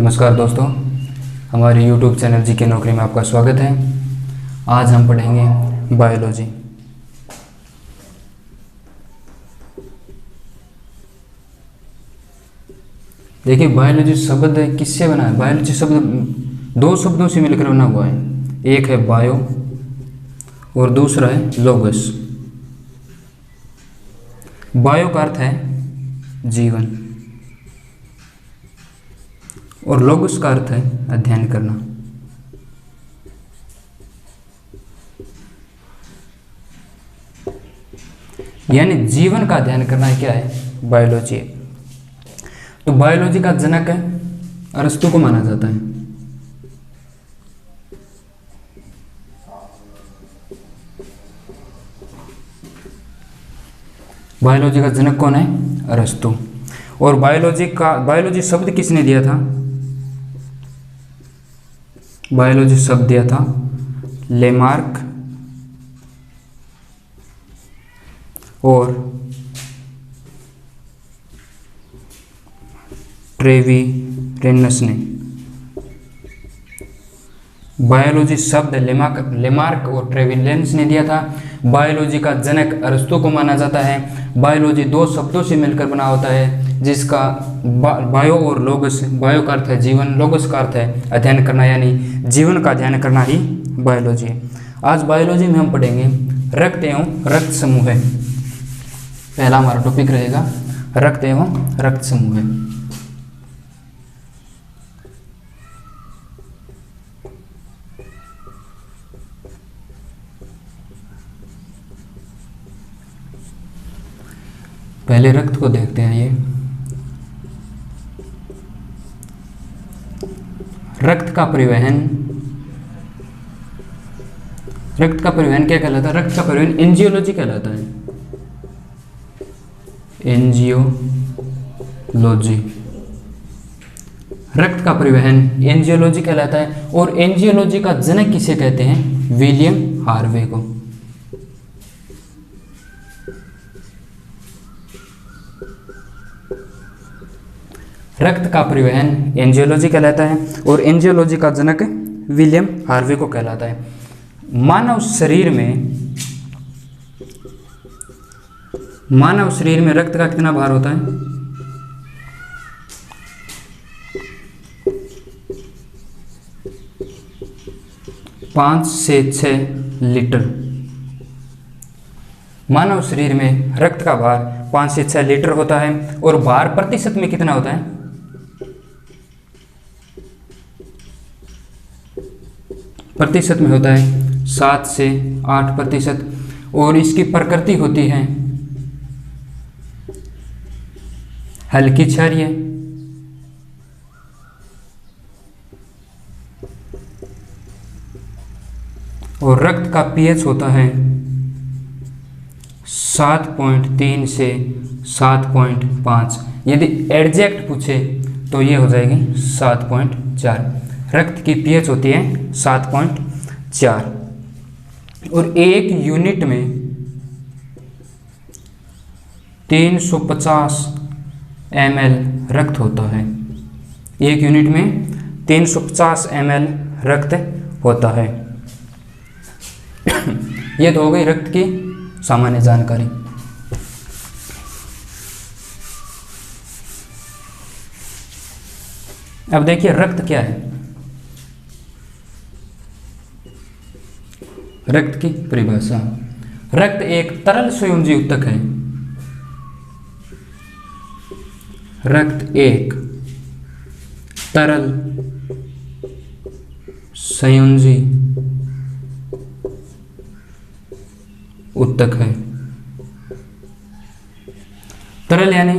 नमस्कार दोस्तों, हमारे YouTube चैनल जी के नौकरी में आपका स्वागत है। आज हम पढ़ेंगे बायोलॉजी। देखिए, बायोलॉजी शब्द किससे बना है? बायोलॉजी शब्द दो शब्दों से मिलकर बना हुआ है। एक है बायो और दूसरा है लोगस। बायो का अर्थ है जीवन और लोगस का अर्थ है अध्ययन करना। यानी जीवन का अध्ययन करना क्या है? बायोलॉजी है। तो बायोलॉजी का जनक है अरस्तु को माना जाता है। बायोलॉजी का जनक कौन है? अरस्तु। और बायोलॉजी शब्द किसने दिया था? बायोलॉजी शब्द दिया था लेमार्क और ट्रेविरेनस ने। बायोलॉजी शब्द लेमार्क और ट्रेविरेनस ने दिया था। बायोलॉजी का जनक अरस्तु को माना जाता है। बायोलॉजी दो शब्दों से मिलकर बना होता है, जिसका बायो और लोगस। बायो का अर्थ है जीवन, लोगस का अर्थ है अध्ययन करना, यानी जीवन का अध्ययन करना ही बायोलॉजी है। आज बायोलॉजी में हम पढ़ेंगे रक्त एवं रक्त समूह। पहला हमारा टॉपिक रहेगा रक्त एवं रक्त समूह। पहले रक्त को देखते हैं। ये रक्त का परिवहन क्या कहलाता है? रक्त का परिवहन एंजियोलॉजी कहलाता है। एंजियोलॉजी, रक्त का परिवहन एंजियोलॉजी कहलाता है। और एंजियोलॉजी का जनक किसे कहते हैं? विलियम हार्वे को। रक्त का परिवहन एंजियोलॉजी कहलाता है और एंजियोलॉजी का जनक विलियम हार्वे को कहलाता है। मानव शरीर में रक्त का कितना भार होता है? 5 से 6 लीटर। मानव शरीर में रक्त का भार 5 से 6 लीटर होता है। और भार प्रतिशत में कितना होता है? प्रतिशत में होता है 7 से 8%। और इसकी प्रकृति होती है हल्की क्षारीय। और रक्त का पीएच होता है 7.3 से 7.5। यदि एग्जैक्ट पूछे तो ये हो जाएगी 7.4। रक्त की पीएच होती है 7.4। और एक यूनिट में 350 ml रक्त होता है। एक यूनिट में 350 ml रक्त होता है। यह तो हो गई रक्त की सामान्य जानकारी। अब देखिए रक्त क्या है। रक्त की परिभाषा। रक्त एक तरल संयोजी ऊतक है। रक्त एक तरल संयोजी ऊतक है। तरल यानी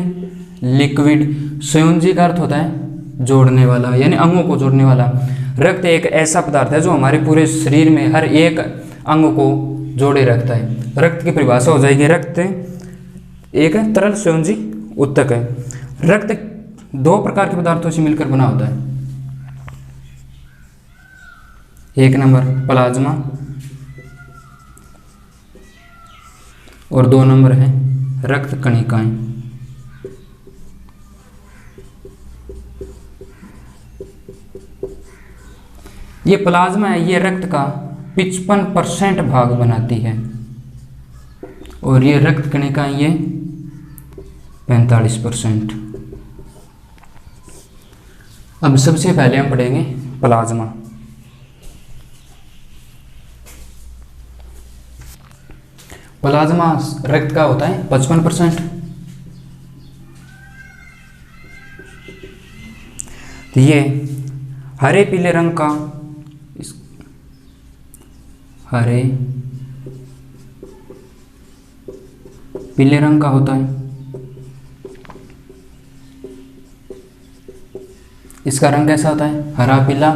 लिक्विड, संयोजी का अर्थ होता है जोड़ने वाला, यानी अंगों को जोड़ने वाला। रक्त एक ऐसा पदार्थ है जो हमारे पूरे शरीर में हर एक अंग को जोड़े रखता है। रक्त की परिभाषा हो जाएगी रक्त एक तरल संयोजी ऊतक है। रक्त 2 प्रकार के पदार्थों से मिलकर बना होता है। एक नंबर प्लाज्मा और 2 नंबर है रक्त कणिकाएं। ये प्लाज्मा है, ये रक्त का 55% भाग बनाती है और ये रक्त कणिकाएं ये 45%। अब सबसे पहले हम पढ़ेंगे प्लाज्मा। प्लाज्मा रक्त का होता है 55%। तो ये हरे पीले रंग का, हरे पीले रंग का होता है। इसका रंग कैसा होता है? हरा पीला।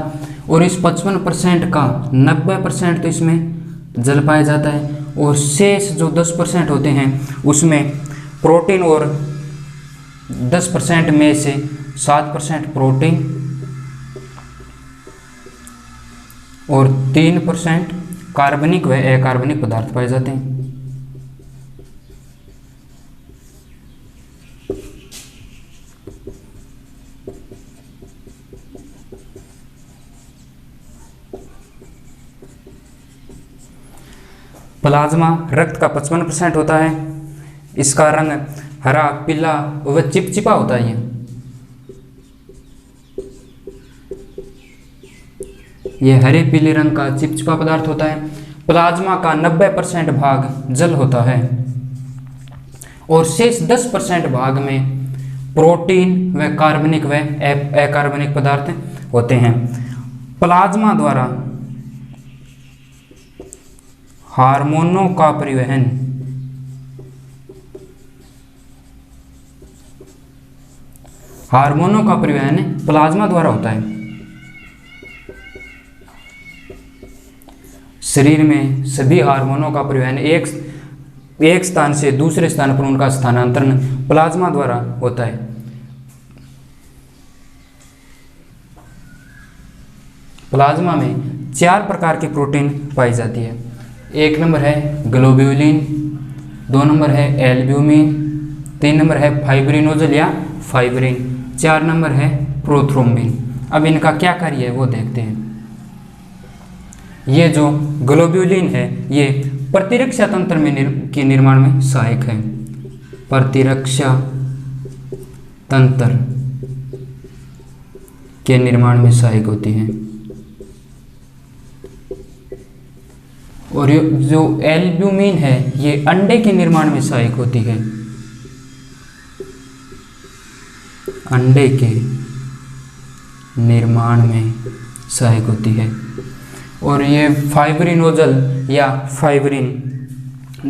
और इस 55% का 90% तो इसमें जल पाया जाता है और शेष जो 10% होते हैं उसमें प्रोटीन, और 10% में से 7% प्रोटीन और 3% कार्बनिक व अकार्बनिक पदार्थ पाए जाते हैं। प्लाज्मा रक्त का 55% होता है। इसका रंग हरा पीला व चिपचिपा होता है। ये हरे पीले रंग का चिपचिपा पदार्थ होता है। प्लाज्मा का 90% भाग जल होता है और शेष 10% भाग में प्रोटीन व कार्बनिक व अकार्बनिक पदार्थ होते हैं। प्लाज्मा द्वारा हार्मोनों का परिवहन प्लाज्मा द्वारा होता है। शरीर में सभी हार्मोनों का परिवहन एक स्थान से दूसरे स्थान पर उनका स्थानांतरण प्लाज्मा द्वारा होता है। प्लाज्मा में 4 प्रकार की प्रोटीन पाई जाती है। 1 नंबर है ग्लोब्यूलिन, 2 नंबर है एल्ब्यूमिन, 3 नंबर है फाइब्रिनोजल या फाइब्रिन, 4 नंबर है प्रोथ्रोम्बिन। अब इनका क्या कार्य है वो देखते हैं। ये जो ग्लोब्यूलिन है ये प्रतिरक्षा तंत्र में के निर्माण में सहायक है। प्रतिरक्षा तंत्र के निर्माण में सहायक होती है। और जो एल्ब्यूमिन है ये अंडे के निर्माण में सहायक होती है। अंडे के निर्माण में सहायक होती है। और ये फाइब्रिनोजल या फाइब्रिन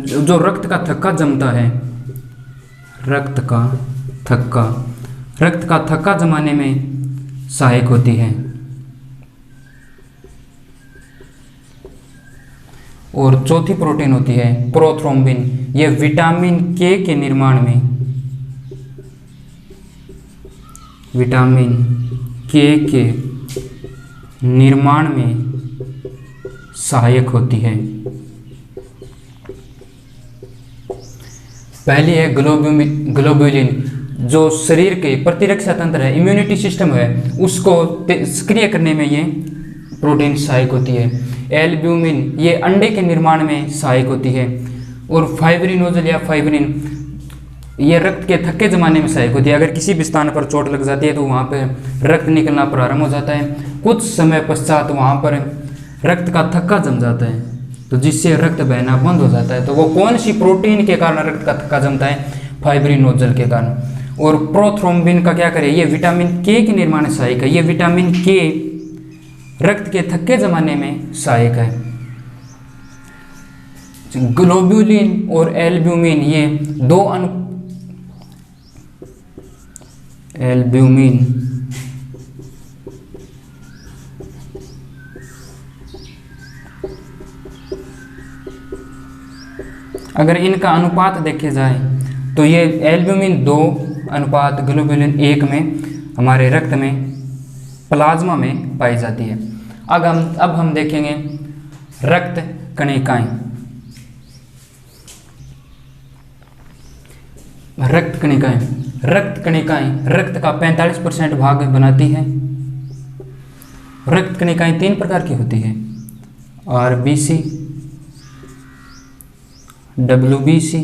जो रक्त का थक्का जमता है, रक्त का थक्का जमाने में सहायक होती है। और चौथी प्रोटीन होती है प्रोथ्रोम्बिन, ये विटामिन के निर्माण में सहायक होती है। पहली है ग्लोब्यूलिन, जो शरीर के प्रतिरक्षा तंत्र है, इम्यूनिटी सिस्टम है, उसको सक्रिय करने में ये प्रोटीन सहायक होती है। एल्ब्यूमिन ये अंडे के निर्माण में सहायक होती है। और फाइब्रिनोजल या फाइब्रिन ये रक्त के थक्के जमाने में सहायक होती है। अगर किसी भी स्थान पर चोट लग जाती है तो वहाँ पर रक्त निकलना प्रारंभ हो जाता है। कुछ समय पश्चात वहाँ पर रक्त का थक्का जम जाता है, तो जिससे रक्त बहना बंद हो जाता है। तो वो कौन सी प्रोटीन के कारण रक्त का थक्का जमता है? फाइब्रिनोजल के कारण। और प्रोथ्रोम्बिन का क्या करे? ये विटामिन के निर्माण में सहायक है। ये विटामिन के रक्त के थक्के जमाने में सहायक है। ग्लोब्यूलिन और एल्ब्यूमिन ये दो एल्ब्यूमिन अगर इनका अनुपात देखे जाए तो ये एल्ब्यूमिन 2 अनुपात ग्लोब्यूलिन 1 में हमारे रक्त में प्लाज्मा में पाई जाती है। अब हम देखेंगे रक्त कणिकाएं। रक्त कणिकाएं रक्त का 45% भाग बनाती है। रक्त कणिकाएं 3 प्रकार की होती है, आरबीसी, डब्ल्यूबीसी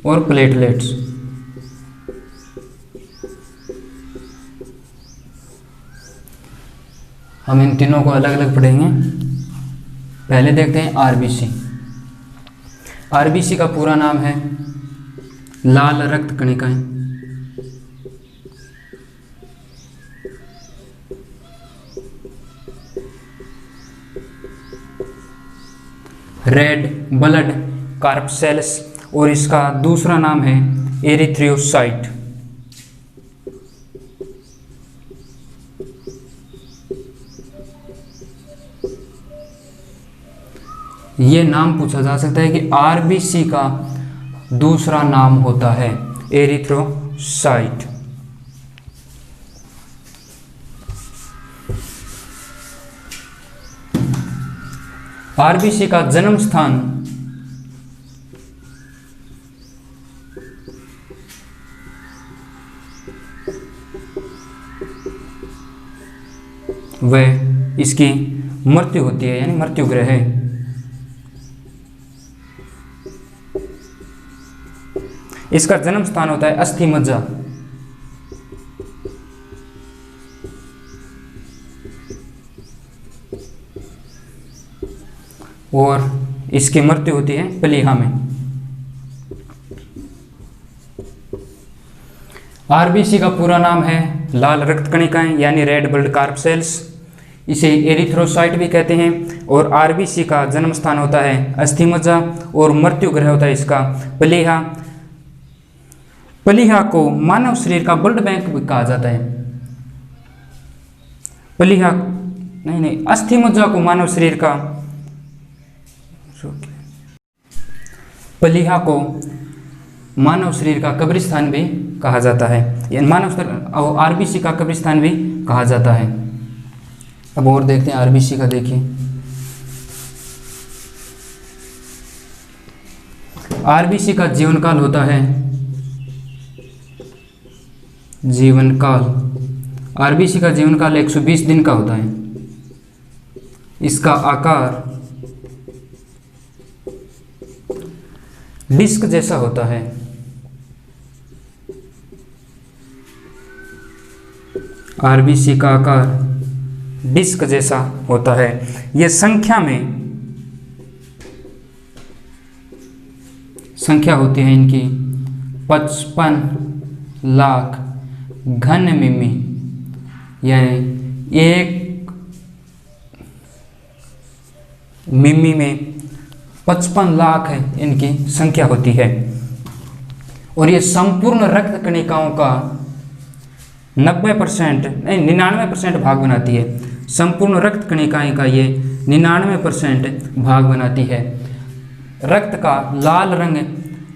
और प्लेटलेट्स। हम इन तीनों को अलग अलग पढ़ेंगे। पहले देखते हैं आरबीसी। आरबीसी का पूरा नाम है लाल रक्त कणिकाएं। रेड ब्लड कार्पसेल्स, और इसका दूसरा नाम है एरिथ्रोसाइट। ये नाम पूछा जा सकता है कि आरबीसी का दूसरा नाम होता है एरिथ्रोसाइट। आरबीसी का जन्म स्थान वह इसकी मृत्यु होती है, यानी मृत्यु ग्रह है। इसका जन्म स्थान होता है अस्थि मज्जा। और इसकी मृत्यु होती है प्लीहा में। आरबीसी का पूरा नाम है लाल रक्त कणिकाएं यानी रेड ब्लड कार्पसेल्स, इसे एरिथ्रोसाइट भी कहते हैं। और आरबीसी का जन्म स्थान होता है अस्थि मज्जा और मृत्यु ग्रह होता है इसका प्लीहा। प्लीहा को मानव शरीर का ब्लड बैंक भी कहा जाता है। प्लीहा नहीं, अस्थि मज्जा को मानव शरीर का, प्लीहा को मानव शरीर का कब्रिस्तान भी कहा जाता है, मानव आरबीसी का कब्रिस्तान भी कहा जाता है। अब और देखते हैं आरबीसी का। देखिए आरबीसी का जीवन काल होता है, जीवन काल, आरबीसी का जीवन काल 120 दिन का होता है। इसका आकार डिस्क जैसा होता है। आरबीसी का आकार डिस्क जैसा होता है। यह संख्या होती है इनकी 55 लाख घन मिमी, यानी 1 मिमी में 55 लाख है इनकी संख्या होती है। और ये संपूर्ण रक्त कणिकाओं का 90% नहीं 99% भाग बनाती है। संपूर्ण रक्त कणिकाएं का ये 99% भाग बनाती है। रक्त का लाल रंग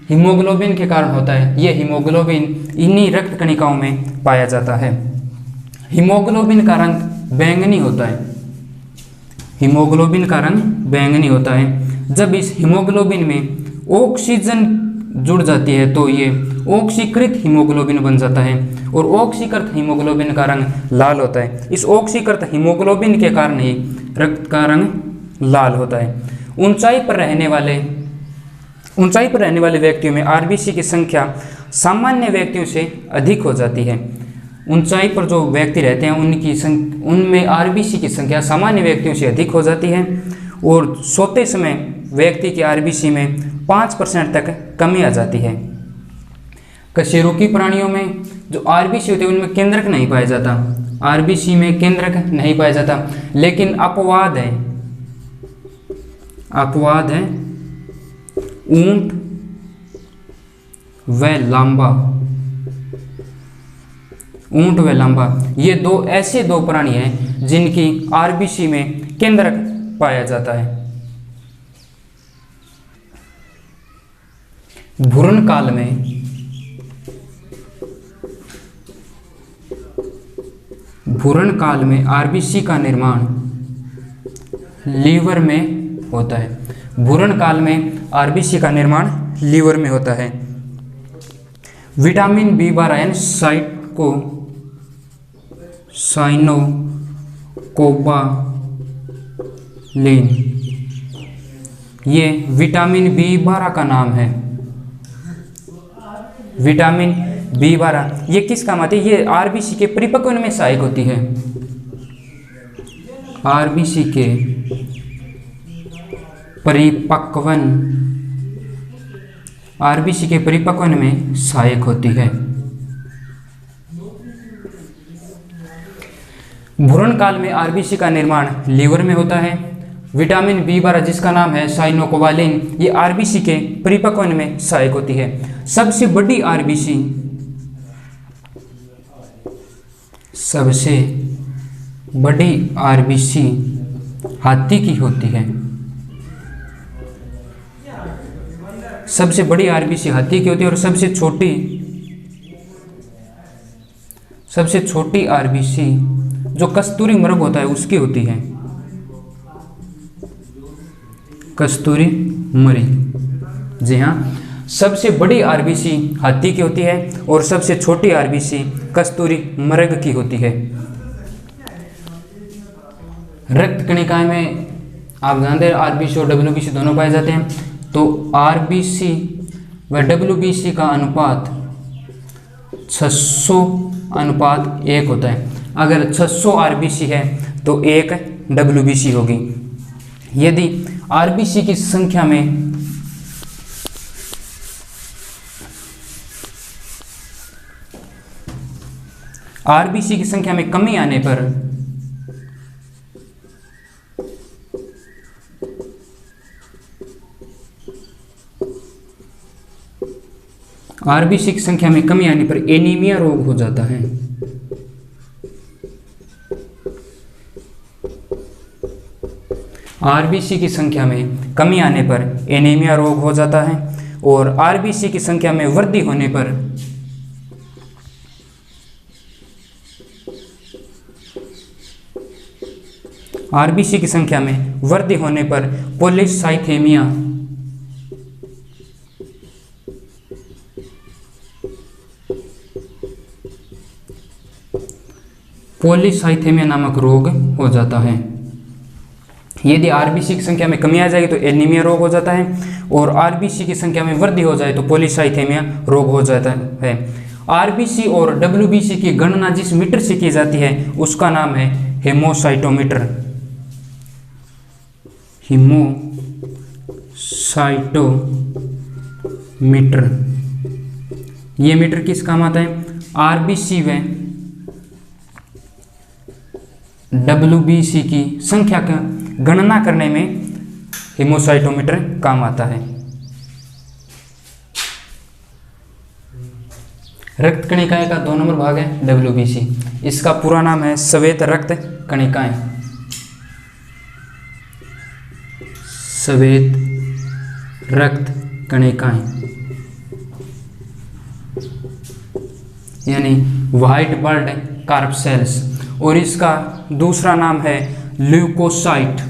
हीमोग्लोबिन के कारण होता है। ये हीमोग्लोबिन इन्हीं रक्त कणिकाओं में पाया जाता है। हीमोग्लोबिन का रंग बैंगनी होता है। हीमोग्लोबिन का रंग बैंगनी होता है। जब इस हीमोग्लोबिन में ऑक्सीजन जुड़ जाती है तो ये ऑक्सीकृत हीमोग्लोबिन बन जाता है और ऑक्सीकृत हीमोग्लोबिन का रंग लाल होता है। इस ऑक्सीकृत हीमोग्लोबिन के कारण ही रक्त का रंग लाल होता है। ऊंचाई पर रहने वाले व्यक्तियों में आरबीसी की संख्या सामान्य व्यक्तियों से अधिक हो जाती है। ऊंचाई पर जो व्यक्ति रहते हैं उनमें आरबीसी की संख्या सामान्य व्यक्तियों से अधिक हो जाती है और सोते समय व्यक्ति की आरबीसी में 5% तक कमी आ जाती है। कशेरुकी प्राणियों में जो आरबीसी होते हैं उनमें केंद्रक नहीं पाया जाता। आरबीसी में केंद्रक नहीं पाया जाता, लेकिन अपवाद है ऊंट व लांबा। ऊंट व लांबा ये ऐसे दो प्राणी हैं जिनकी आरबीसी में केंद्रक पाया जाता है। भ्रूण काल में आरबीसी का निर्माण लीवर में होता है। भ्रूण काल में आरबीसी का निर्माण लीवर में होता है। विटामिन B12 साइनोकोबा लिन, ये विटामिन B12 का नाम है। विटामिन B12 ये किस काम आती है? ये आरबीसी के परिपक्वन में सहायक होती है। आरबीसी के परिपक्वन, आरबीसी के परिपक्वन में सहायक होती है। भ्रूण काल में आरबीसी का निर्माण लीवर में होता है। विटामिन B12 जिसका नाम है साइनोकोवालिन, ये आरबीसी के परिपक्वन में सहायक होती है। सबसे बड़ी आरबीसी, सबसे बड़ी आरबीसी हाथी की होती है। सबसे बड़ी आरबीसी हाथी की होती है और सबसे छोटी आरबीसी जो कस्तूरी मृग होता है उसकी होती है। कस्तूरी मृग, जी हाँ, सबसे बड़ी आरबीसी हाथी की होती है और सबसे छोटी आरबीसी कस्तूरी मृग की होती है। रक्त कणिकाएं में आप जानते हैं आरबीसी और डब्ल्यूबीसी दोनों पाए जाते हैं। तो आरबीसी व डब्ल्यूबीसी का अनुपात 600:1 होता है। अगर 600 आरबीसी है तो 1 डब्ल्यूबीसी होगी। यदि आरबीसी की संख्या में कमी आने पर आरबीसी की संख्या में कमी आने पर एनीमिया रोग हो जाता है। आरबीसी की संख्या में कमी आने पर एनीमिया रोग हो जाता है और आरबीसी की संख्या में वृद्धि होने पर आरबीसी की संख्या में वृद्धि होने पर पॉलीसाइथेमिया नामक रोग हो जाता है। यदि आरबीसी की संख्या में कमी आ जाएगी तो एनीमिया रोग हो जाता है और आरबीसी की संख्या में वृद्धि हो जाए तो पॉलीसाइथेमिया रोग हो जाता है। आरबीसी और डब्ल्यूबीसी की गणना जिस मीटर से की जाती है उसका नाम है हेमोसाइटोमीटर। हेमोसाइटोमीटर, ये मीटर किस काम आता है? आरबीसी व डब्ल्यूबीसी की संख्या का गणना करने में हेमोसाइटोमीटर काम आता है। रक्त कणिकाएं का 2 नंबर भाग है डब्ल्यूबीसी। इसका पूरा नाम है श्वेत रक्त कणिकाएं। श्वेत रक्त कणिकाएं यानी व्हाइट ब्लड कार्प सेल्स, और इसका दूसरा नाम है ल्यूकोसाइट।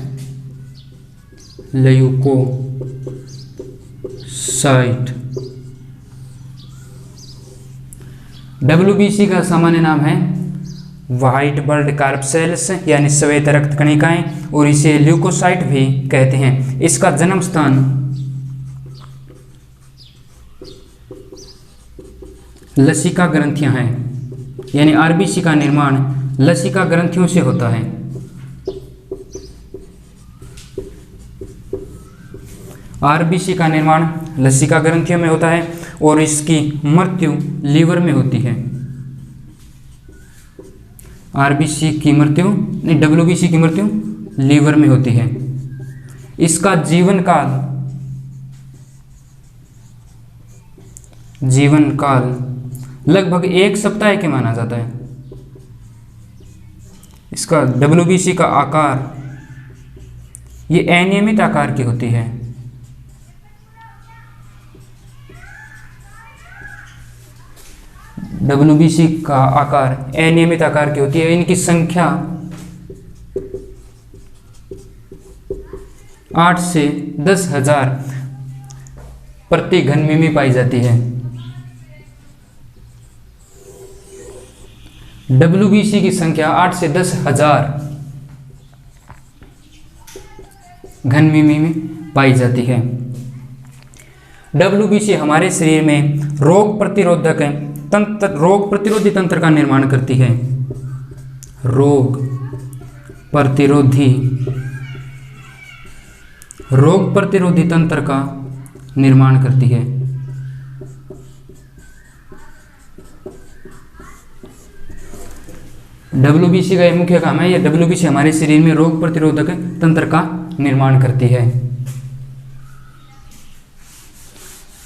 डब्ल्यूबीसी का सामान्य नाम है व्हाइट ब्लड कार्प सेल्स यानी श्वेत रक्त कणिकाएं, और इसे ल्यूकोसाइट भी कहते हैं। इसका जन्म स्थान लसिका ग्रंथियां हैं, यानी आरबीसी का निर्माण लसिका ग्रंथियों से होता है। आरबीसी का निर्माण लसिका ग्रंथियों में होता है और इसकी मृत्यु लीवर में होती है। आरबीसी की मृत्यु नहीं, डब्ल्यूबीसी की मृत्यु लीवर में होती है। इसका जीवन काल लगभग 1 सप्ताह के माना जाता है। इसका डब्ल्यूबीसी का आकार ये अनियमित आकार की होती है। डब्ल्यूबीसी का आकार अनियमित आकार की होती है। इनकी संख्या 8 से 10,000 प्रति घन मिमी पाई जाती है। डब्ल्यूबीसी की संख्या 8 से 10,000 घनमीमी में पाई जाती है। WBC हमारे शरीर में रोग प्रतिरोधी तंत्र का निर्माण करती है। रोग प्रतिरोधी तंत्र का निर्माण करती है। WBC का ये मुख्य काम है। ये WBC हमारे शरीर में रोग प्रतिरोधक तंत्र का निर्माण करती है।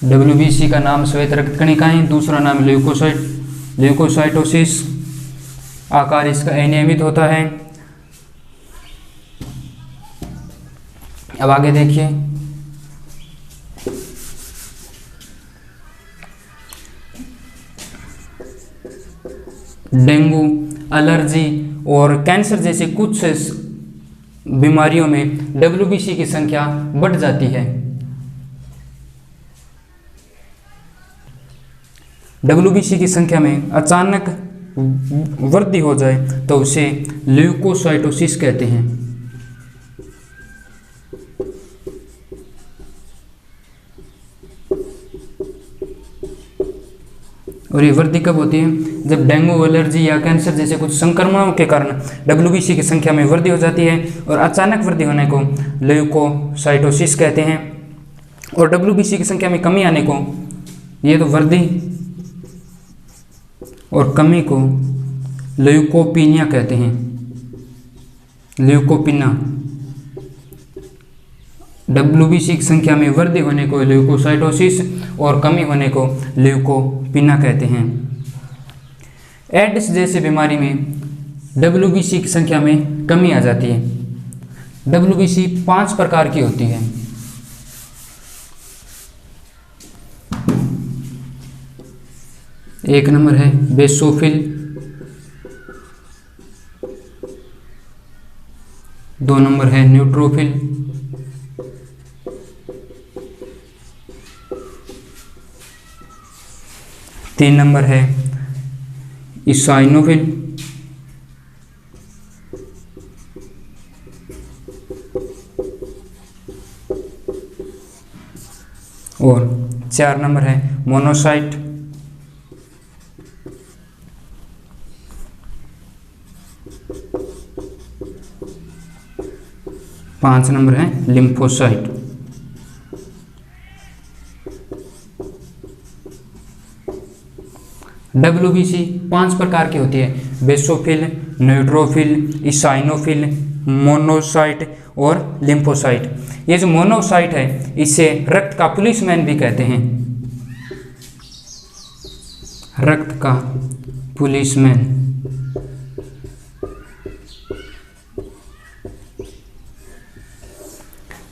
WBC का नाम श्वेत रक्त कणिकाएं, दूसरा नाम ल्यूकोसाइटोसिस। आकार इसका अनियमित होता है। अब आगे देखिए, डेंगू, एलर्जी और कैंसर जैसे कुछ बीमारियों में WBC की संख्या बढ़ जाती है। WBC की संख्या में अचानक वृद्धि हो जाए तो उसे ल्यूकोसाइटोसिस कहते हैं। और ये वृद्धि कब होती है? जब डेंगू, एलर्जी या कैंसर जैसे कुछ संक्रमणों के कारण WBC की संख्या में वृद्धि हो जाती है और अचानक वृद्धि होने को ल्यूकोसाइटोसिस कहते हैं। और WBC की संख्या में कमी आने को, ये तो वृद्धि और कमी को ल्यूकोपीनिया कहते हैं। ल्यूकोपिना, WBC की संख्या में वृद्धि होने को ल्यूकोसाइटोसिस और कमी होने को ल्यूकोपिना कहते हैं। एड्स जैसे बीमारी में WBC की संख्या में कमी आ जाती है। WBC 5 प्रकार की होती है। एक नंबर है बेसोफिल, 2 नंबर है न्यूट्रोफिल, 3 नंबर है इसाइनोफिल, और 4 नंबर है मोनोसाइट। 5 नंबर है लिम्फोसाइट। WBC 5 प्रकार की होती है, बेसोफिल, न्यूट्रोफिल, इसाइनोफिल, मोनोसाइट और लिम्फोसाइट। ये जो मोनोसाइट है इसे रक्त का पुलिसमैन भी कहते हैं। रक्त का पुलिसमैन।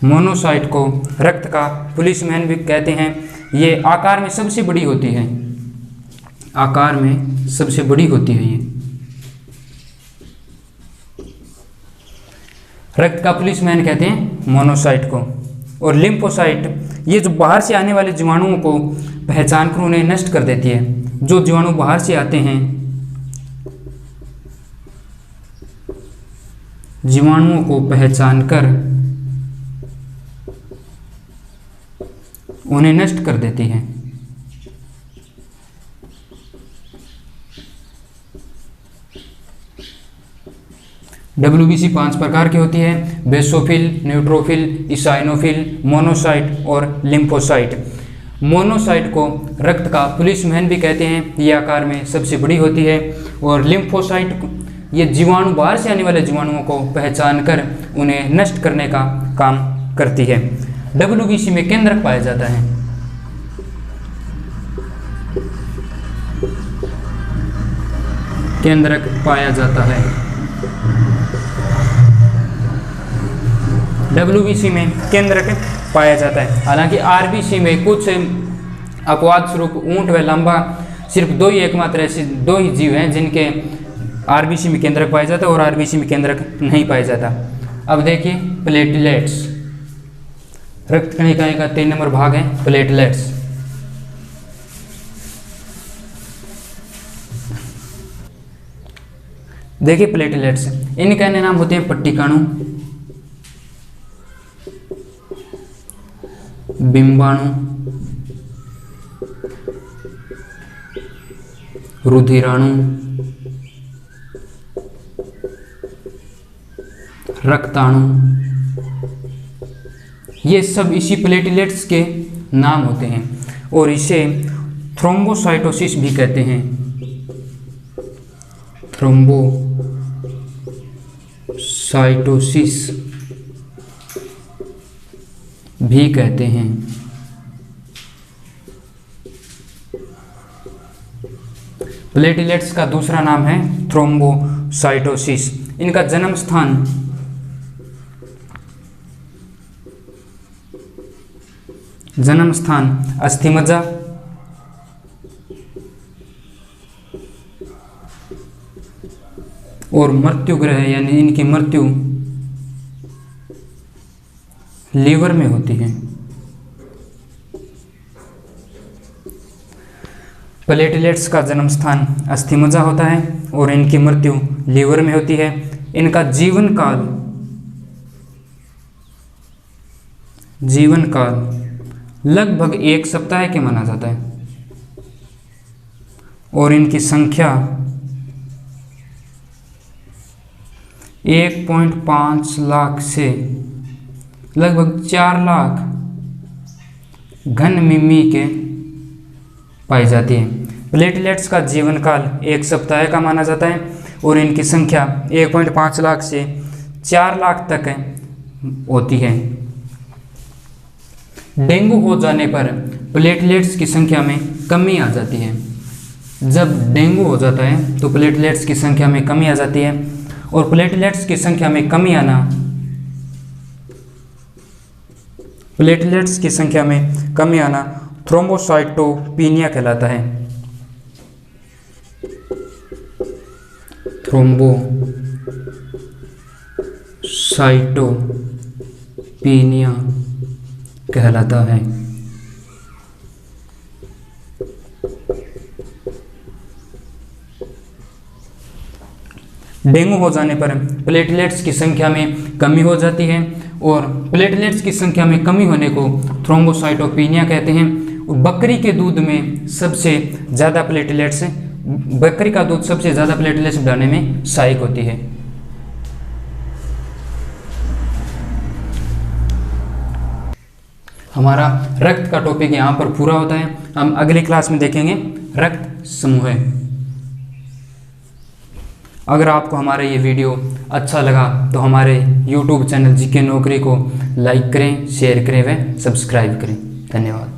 मोनोसाइट को रक्त का पुलिसमैन भी कहते हैं। ये आकार में सबसे बड़ी होती है। आकार में सबसे बड़ी होती है ये। रक्त का पुलिसमैन कहते हैं मोनोसाइट को। और लिम्फोसाइट ये जो बाहर से आने वाले जीवाणुओं को पहचान कर उन्हें नष्ट कर देती है। जो जीवाणु बाहर से आते हैं, जीवाणुओं को पहचान कर उन्हें नष्ट कर देती है। WBC 5 प्रकार की होती है, बेसोफिल, न्यूट्रोफिल, इसाइनोफिल, मोनोसाइट और लिम्फोसाइट। मोनोसाइट को रक्त का पुलिसमैन भी कहते हैं। ये आकार में सबसे बड़ी होती है। और लिम्फोसाइट ये जीवाणु, बाहर से आने वाले जीवाणुओं को पहचान कर उन्हें नष्ट करने का काम करती है। WBC में केंद्रक पाया जाता है। केंद्रक पाया जाता है। WBC में केंद्रक पाया जाता है। हालांकि RBC में कुछ अपवाद स्वरूप ऊंट व लांबा सिर्फ 2 ही एकमात्र ऐसे 2 ही जीव हैं जिनके RBC में केंद्रक पाया जाता है और RBC में केंद्रक नहीं पाया जाता। अब देखिए प्लेटलेट्स। रक्त कणिकाएं का 3 नंबर भाग है प्लेटलेट्स। देखिए प्लेटलेट्स, इनके अन्य नाम होते हैं पट्टिकाणु, बिंबाणु, रुधिराणु, रक्ताणु, ये सब इसी प्लेटलेट्स के नाम होते हैं और इसे थ्रोम्बोसाइटोसिस भी कहते हैं। थ्रोम्बोसाइटोसिस भी कहते हैं। प्लेटलेट्स का दूसरा नाम है थ्रोम्बोसाइटोसिस। इनका जन्म स्थान अस्थिमज्जा और मृत्यु ग्रह यानी इनकी मृत्यु लीवर में होती है। प्लेटलेट्स का जन्म स्थान अस्थिमज्जा होता है और इनकी मृत्यु लीवर में होती है। इनका जीवन काल लगभग 1 सप्ताह के माना जाता है और इनकी संख्या 1.5 लाख से लगभग 4 लाख घन मिमी के पाई जाती है। प्लेटलेट्स का जीवन काल 1 सप्ताह का माना जाता है और इनकी संख्या 1.5 लाख से 4 लाख तक होती है। डेंगू हो जाने पर प्लेटलेट्स की संख्या में कमी आ जाती है। जब डेंगू हो जाता है तो प्लेटलेट्स की संख्या में कमी आ जाती है और प्लेटलेट्स की संख्या में कमी आना थ्रोम्बोसाइटोपिनिया कहलाता है। थ्रोम्बोसाइटोपिनिया कहलाता है। डेंगू हो जाने पर प्लेटलेट्स की संख्या में कमी हो जाती है और प्लेटलेट्स की संख्या में कमी होने को थ्रोम्बोसाइटोपिनिया कहते हैं। बकरी के दूध में सबसे ज़्यादा प्लेटलेट्स बढ़ाने में सहायक होती है। हमारा रक्त का टॉपिक यहाँ पर पूरा होता है। हम अगली क्लास में देखेंगे रक्त समूह। अगर आपको हमारा ये वीडियो अच्छा लगा तो हमारे YouTube चैनल जीके नौकरी को लाइक करें, शेयर करें व सब्सक्राइब करें। धन्यवाद।